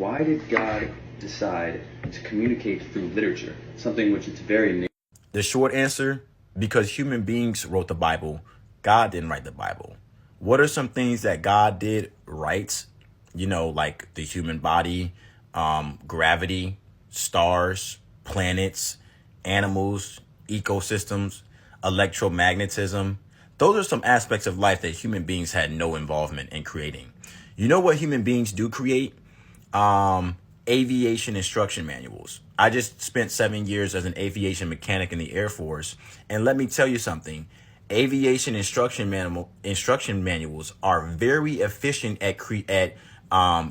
Why did God decide to communicate through literature, something which is very The short answer, because human beings wrote the Bible. God didn't write the Bible. What are some things that God did right? Like the human body, gravity, stars, planets, animals, ecosystems, electromagnetism. Those are some aspects of life that human beings had no involvement in creating. You know what human beings do create? Aviation instruction manuals. I just spent 7 years as an aviation mechanic in the Air Force, and let me tell you something. Aviation instruction manuals are very efficient at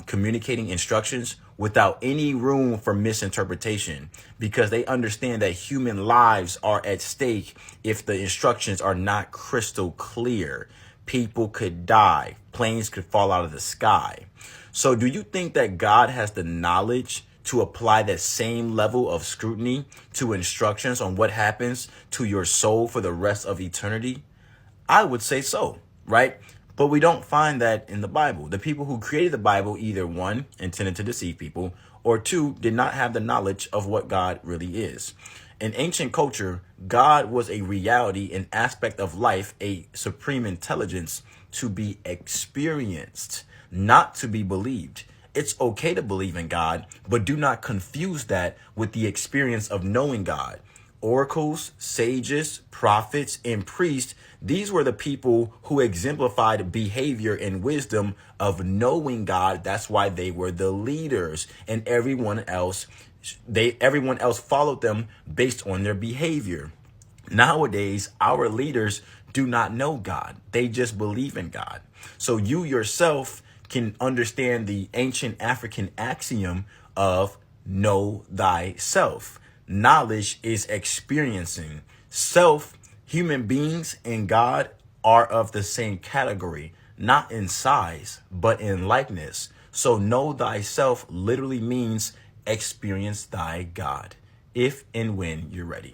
communicating instructions without any room for misinterpretation, because they understand that human lives are at stake if the instructions are not crystal clear. People could die, planes could fall out of the sky. So do you think that God has the knowledge to apply that same level of scrutiny to instructions on what happens to your soul for the rest of eternity? I would say so, right? But we don't find that in the Bible. The people who created the Bible either one, intended to deceive people, or two, did not have the knowledge of what God really is. In ancient culture, God was a reality, an aspect of life, a supreme intelligence to be experienced, not to be believed. It's okay to believe in God, but do not confuse that with the experience of knowing God. Oracles, sages, prophets, and priests, these were the people who exemplified behavior and wisdom of knowing God. That's why they were the leaders, and everyone else followed them based on their behavior. Nowadays, our leaders do not know God. They just believe in God. So you yourself can understand the ancient African axiom of know thyself. Knowledge is experiencing. Human beings and God are of the same category, not in size, but in likeness. So know thyself literally means experience thy God, if and when you're ready.